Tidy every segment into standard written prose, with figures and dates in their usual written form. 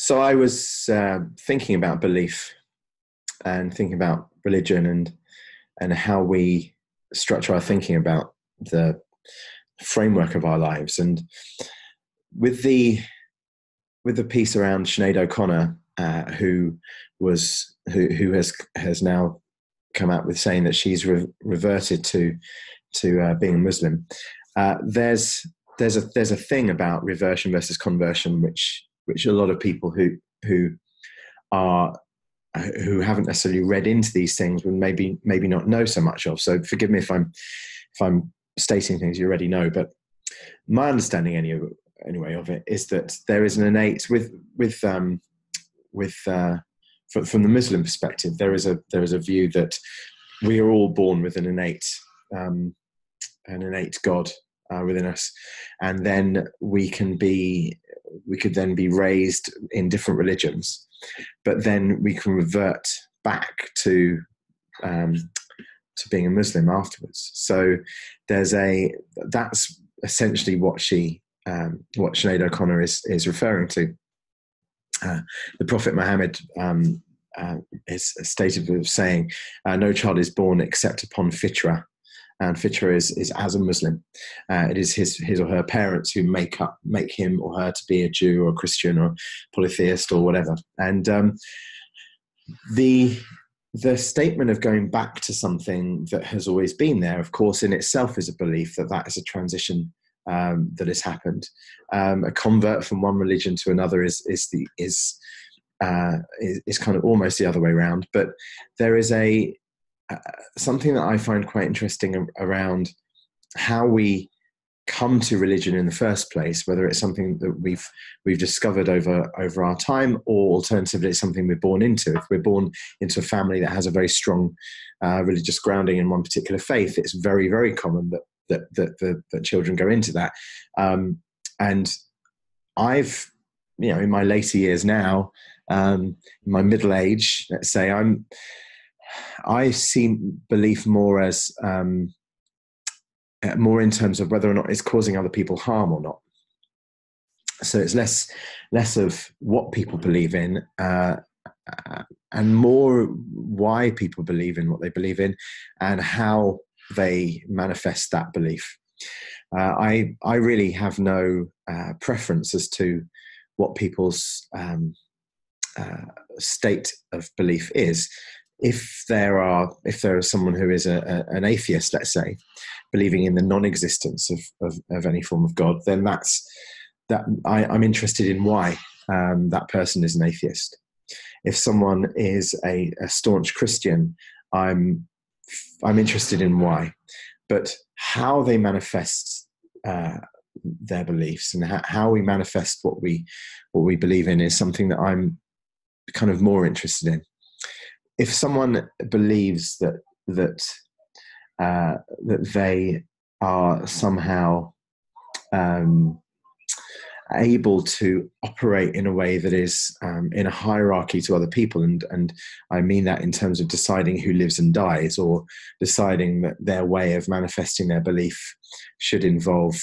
So I was thinking about belief and thinking about religion and how we structure our thinking about the framework of our lives. And with the piece around Sinead O'Connor, who has now come out with saying that she's reverted to being a Muslim. There's a thing about reversion versus conversion, which a lot of people who haven't necessarily read into these things would maybe not know so much of. So forgive me if I'm stating things you already know, but my understanding anyway of it is that there is an innate from the Muslim perspective, there is a view that we are all born with an innate God within us, and then we could then be raised in different religions, but then we can revert back to being a Muslim afterwards. So that's essentially what Sinead O'Connor is referring to. The Prophet Muhammad is stated as saying, "No child is born except upon fitra," and fitra is as a Muslim. It is his or her parents who make him or her to be a Jew or a Christian or polytheist or whatever. And the statement of going back to something that has always been there, of course, in itself is a belief that is a transition that has happened. A convert from one religion to another is kind of almost the other way around. But there is something that I find quite interesting around how we come to religion in the first place, whether it's something that we've discovered over our time, or alternatively it's something we're born into. If we're born into a family that has a very strong religious grounding in one particular faith, it's very, very common that children go into that. And I've, in my later years now, in my middle age, let's say, I see belief more as more in terms of whether or not it's causing other people harm or not. So it's less of what people believe in, and more why people believe in what they believe in and how they manifest that belief. I really have no preference as to what people's state of belief is. If there is someone who is an atheist, let's say, believing in the non-existence of any form of God, then I'm interested in why that person is an atheist. If someone is a staunch Christian, I'm interested in why. But how they manifest their beliefs and how we manifest what we believe in is something that I'm kind of more interested in. If someone believes that they are somehow able to operate in a way that is in a hierarchy to other people, and I mean that in terms of deciding who lives and dies, or deciding that their way of manifesting their belief should involve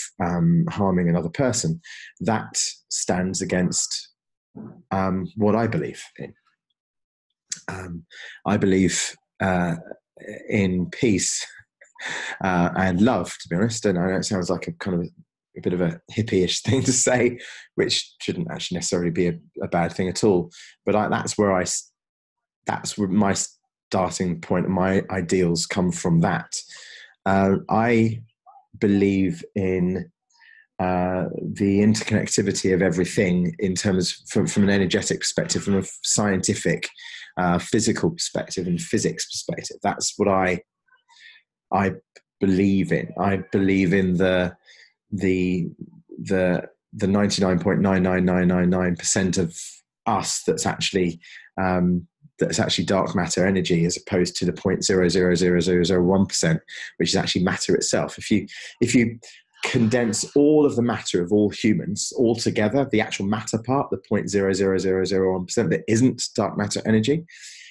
harming another person, that stands against what I believe in. I believe in peace and love, to be honest. And I know it sounds like a kind of a bit of a hippie-ish thing to say, which shouldn't actually necessarily be a bad thing at all. But that's where my starting point and my ideals come from. That I believe in the interconnectivity of everything in terms from an energetic perspective, from a scientific, physical perspective, and physics perspective. That's what I believe in. I believe in the 99.99999% of us that's actually dark matter energy, as opposed to the 0.000001%, which is actually matter itself. If you condense all of the matter of all humans all together, the actual matter part, the 0.000001% that isn't dark matter energy,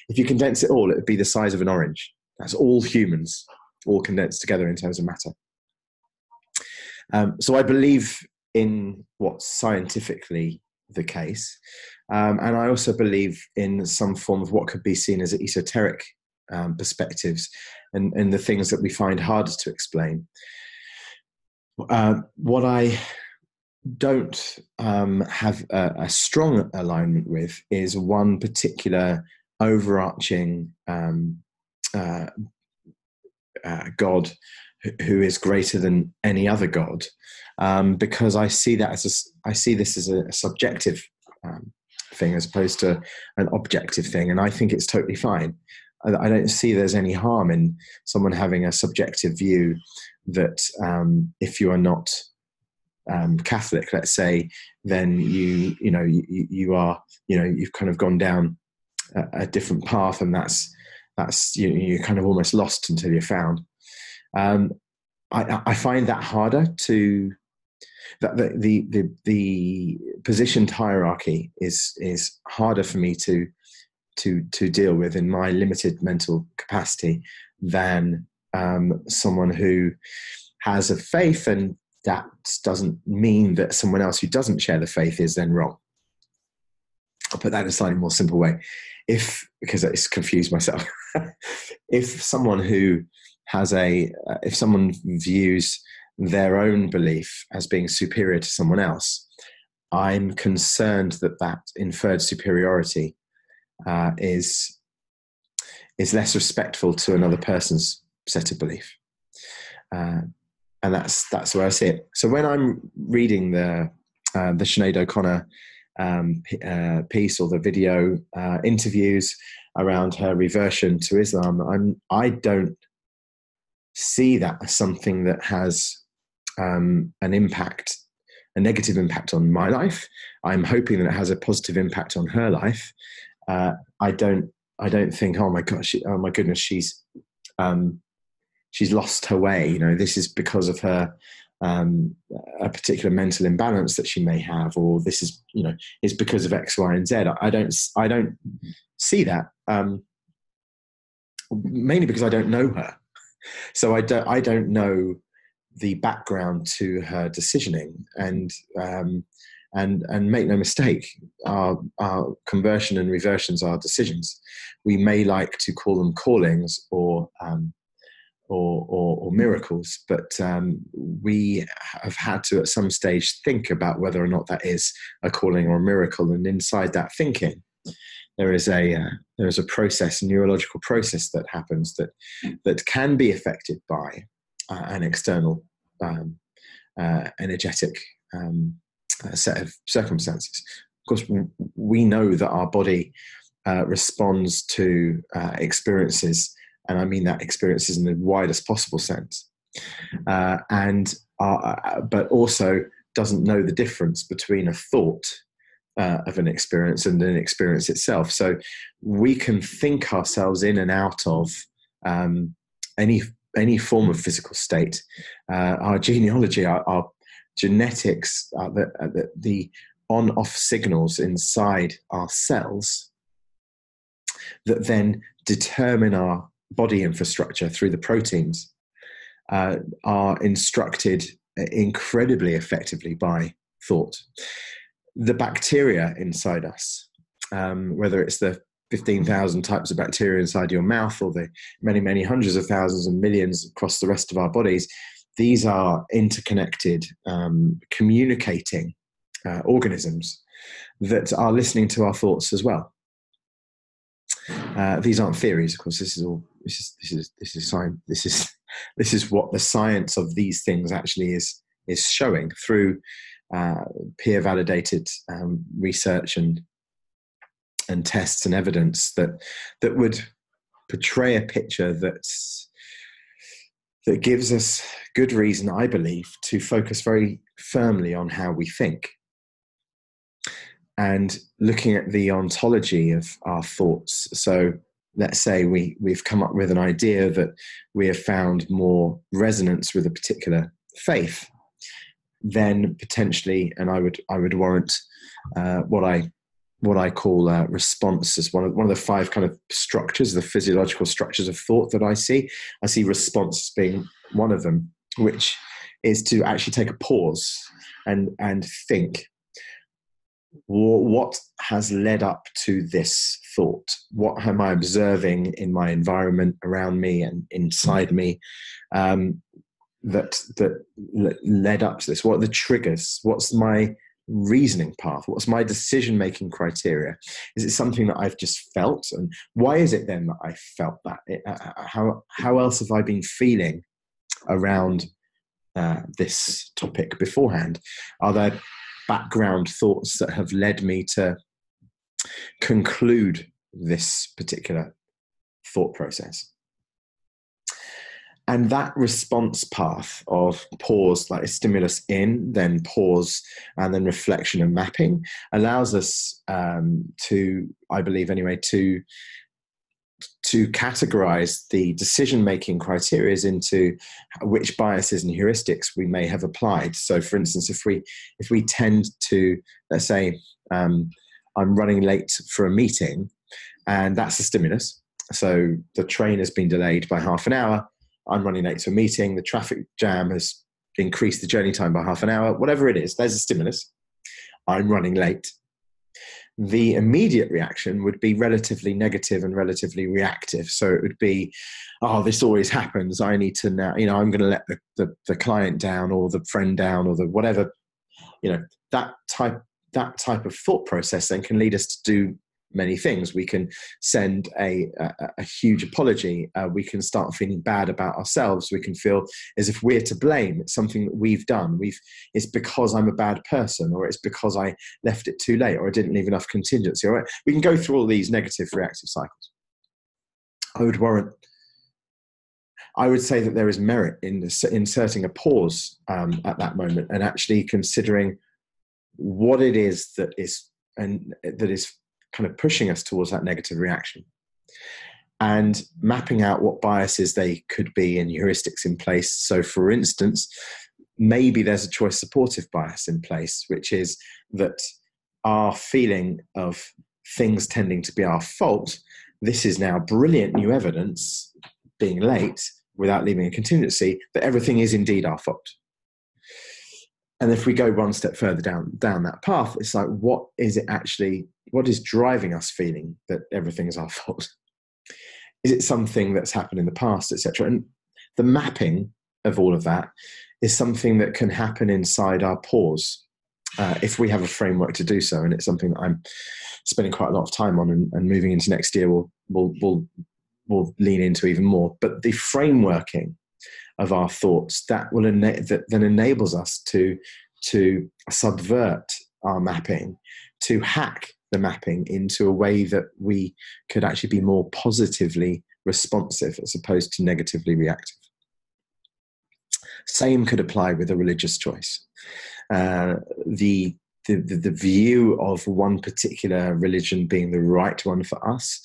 if you condense it all, it would be the size of an orange. That's all humans, all condensed together in terms of matter. So I believe in what's scientifically the case. And I also believe in some form of what could be seen as esoteric perspectives and the things that we find harder to explain. What I don't have a strong alignment with is one particular overarching God who is greater than any other God, because I see this as a subjective thing as opposed to an objective thing, and I think it's totally fine. I don't see there's any harm in someone having a subjective view that if you are not Catholic, let's say, then you are, you've kind of gone down a different path, and that's you're kind of almost lost until you're found. I find that harder to that the positioned hierarchy is harder for me to deal with in my limited mental capacity than someone who has a faith, and that doesn't mean that someone else who doesn't share the faith is then wrong. I'll put that in a slightly more simple way. Because it's confused myself. If someone views their own belief as being superior to someone else, I'm concerned that inferred superiority is less respectful to another person's set of belief, and that's where I see it. So when I'm reading the Sinead O'Connor piece or the video interviews around her reversion to Islam, I don't see that as something that has a negative impact on my life. I'm hoping that it has a positive impact on her life. I don't think, oh my goodness, she's lost her way. This is because of her a particular mental imbalance that she may have, or this is is because of X, Y, and Z. I don't see that, mainly because I don't know her, so I don't know the background to her decisioning, and make no mistake, our conversion and reversions are decisions. We may like to call them callings or miracles, but we have had to at some stage think about whether or not that is a calling or a miracle, and inside that thinking there is a process, a neurological process that happens that can be affected by an external energetic set of circumstances. Of course, we know that our body responds to experiences, and I mean that experiences in the widest possible sense, but also doesn't know the difference between a thought of an experience and an experience itself. So we can think ourselves in and out of any form of physical state. Our genealogy, our genetics, the on-off signals inside our cells that then determine our body infrastructure through the proteins are instructed incredibly effectively by thought. The bacteria inside us, whether it's the 15,000 types of bacteria inside your mouth or the many, many hundreds of thousands and millions across the rest of our bodies, these are interconnected, communicating organisms that are listening to our thoughts as well. These aren't theories, of course. This is science. This is what the science of these things actually is showing through peer validated research and tests and evidence that would portray a picture that gives us good reason, I believe, to focus very firmly on how we think. And looking at the ontology of our thoughts. So let's say we've come up with an idea that we have found more resonance with a particular faith, then potentially, and I would warrant what I call response as one of the five kind of structures, the physiological structures of thought that I see. I see response as being one of them, which is to actually take a pause and think, what has led up to this thought? What am I observing in my environment around me and inside me that led up to this? What are the triggers? What's my reasoning path? What's my decision-making criteria? Is it something that I've just felt? And why is it then that I felt that? How else have I been feeling around this topic beforehand? Are there background thoughts that have led me to conclude this particular thought process? And that response path of pause, like a stimulus in, then pause, and then reflection and mapping, allows us to, I believe anyway, to categorize the decision-making criteria into which biases and heuristics we may have applied. So, for instance, if we tend to, let's say, I'm running late for a meeting, and that's a stimulus. So the train has been delayed by half an hour. I'm running late to a meeting. The traffic jam has increased the journey time by half an hour. Whatever it is, there's a stimulus. I'm running late. The immediate reaction would be relatively negative and relatively reactive. So it would be, oh, this always happens. I need to now, I'm going to let the client down or the friend down or the whatever, that type of thought process then can lead us to do many things. We can send a huge apology. We can start feeling bad about ourselves. We can feel as if we're to blame. It's something that we've done. It's because I'm a bad person, or it's because I left it too late, or I didn't leave enough contingency. Or we can go through all these negative reactive cycles. I would say that there is merit in inserting a pause at that moment and actually considering what it is that is kind of pushing us towards that negative reaction, and mapping out what biases they could be and heuristics in place. So, for instance, maybe there's a choice supportive bias in place, which is that our feeling of things tending to be our fault, this is now brilliant new evidence, being late without leaving a contingency, that everything is indeed our fault. And if we go one step further down that path, it's like, what is driving us feeling that everything is our fault? Is it something that's happened in the past, etc.? And the mapping of all of that is something that can happen inside our pause, if we have a framework to do so. And it's something that I'm spending quite a lot of time on, and moving into next year, we'll lean into even more. But the frameworking of our thoughts, that then enables us to subvert our mapping, to hack the mapping into a way that we could actually be more positively responsive as opposed to negatively reactive. Same could apply with a religious choice. The view of one particular religion being the right one for us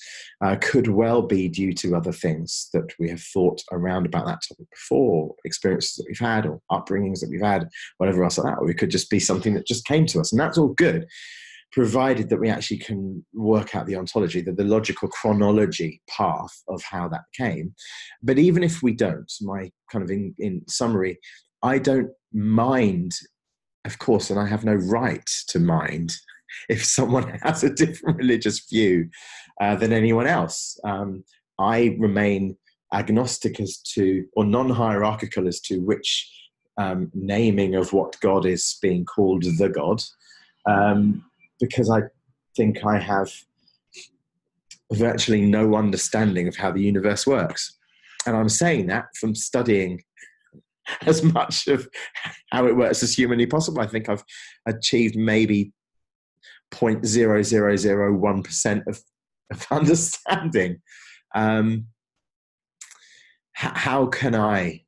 could well be due to other things that we have thought around about that topic before, experiences that we've had, or upbringings that we've had, whatever else like that. Or it could just be something that just came to us, and that's all good, provided that we actually can work out the ontology, the logical chronology path of how that came. But even if we don't, my kind of in summary, I don't mind, of course, and I have no right to mind if someone has a different religious view than anyone else. I remain agnostic as to, or non-hierarchical as to, which naming of what God is being called the God, because I think I have virtually no understanding of how the universe works. And I'm saying that from studying as much of how it works as humanly possible. I think I've achieved maybe 0.0001% of understanding. How can I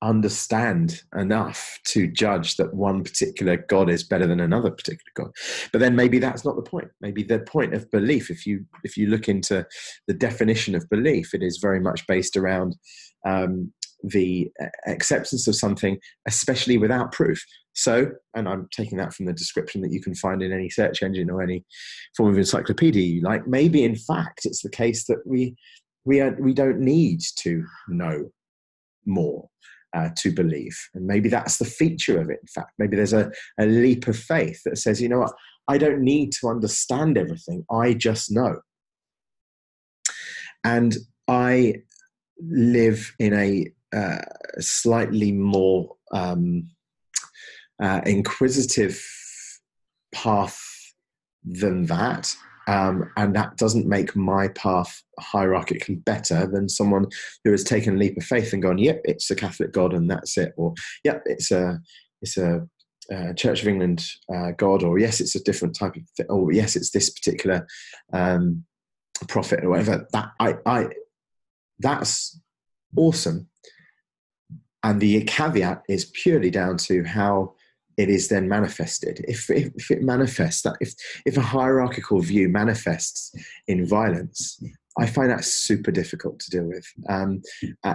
understand enough to judge that one particular God is better than another particular God? But then maybe that's not the point. Maybe the point of belief, if you look into the definition of belief, it is very much based around the acceptance of something, especially without proof. So, and I'm taking that from the description that you can find in any search engine or any form of encyclopedia you like, maybe in fact it's the case that we don't need to know more to believe. And maybe that's the feature of it. In fact, maybe there's a leap of faith that says, you know what, I don't need to understand everything. I just know. And I live in a slightly more inquisitive path than that. And that doesn't make my path hierarchically better than someone who has taken a leap of faith and gone, yep, it's a Catholic God and that's it. Or, yep, it's a Church of England God, or yes, it's a different type of, or yes, it's this particular prophet or whatever. That's awesome. And the caveat is purely down to how it is then manifested. If it manifests, that if a hierarchical view manifests in violence, I find that super difficult to deal with.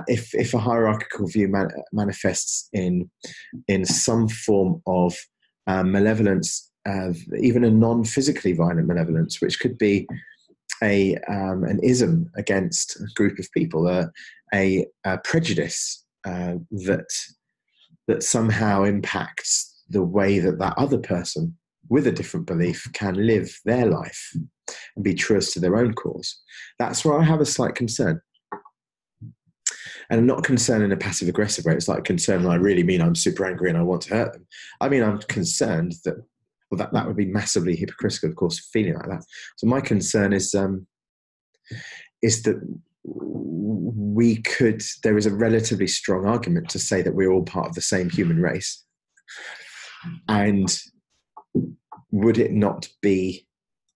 If a hierarchical view manifests in some form of malevolence, even a non-physically violent malevolence, which could be an ism against a group of people, a prejudice that somehow impacts the way that other person with a different belief can live their life and be truest to their own cause. That's where I have a slight concern. And I'm not concerned in a passive aggressive way. It's like concern when I really mean I'm super angry and I want to hurt them. I mean, I'm concerned that, well, that would be massively hypocritical, of course, feeling like that. So my concern is that there is a relatively strong argument to say that we're all part of the same human race. And would it not be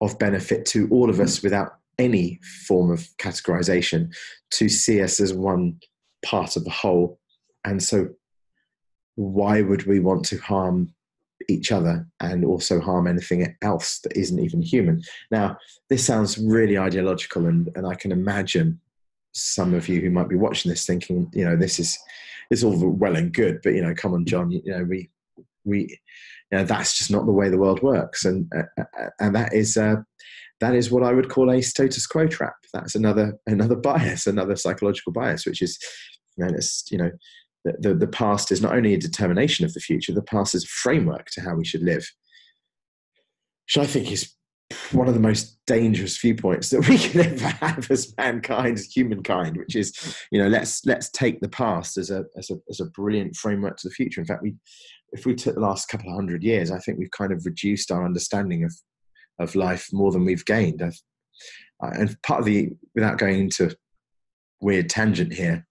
of benefit to all of us, without any form of categorization, to see us as one part of the whole? And so why would we want to harm each other and also harm anything else that isn't even human? Now, this sounds really ideological, and I can imagine some of you who might be watching this thinking, this is all well and good, but come on, John, we that's just not the way the world works, and that is what I would call a status quo trap. That's another bias, another psychological bias, which is the past is not only a determination of the future, the past is a framework to how we should live, which I think is one of the most dangerous viewpoints that we can ever have as mankind, as humankind, which is, let's take the past as a brilliant framework to the future. In fact, if we took the last couple of 100 years, I think we've kind of reduced our understanding of life more than we've gained. And part of without going into weird tangent here,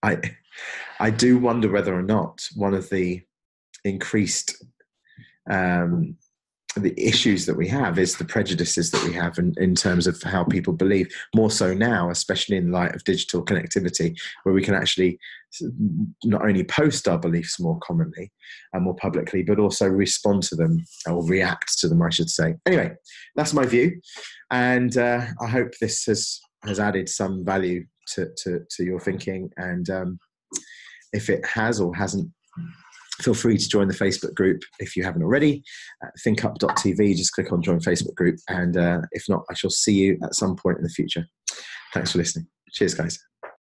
I do wonder whether or not one of the increased the issues that we have is the prejudices that we have in terms of how people believe, more so now, especially in light of digital connectivity, where we can actually not only post our beliefs more commonly and more publicly, but also respond to them, or react to them, I should say. Anyway, that's my view. And I hope this has added some value to your thinking. And if it has or hasn't, feel free to join the Facebook group if you haven't already. ThinkUp.tv, just click on join Facebook group. And if not, I shall see you at some point in the future. Thanks for listening. Cheers, guys.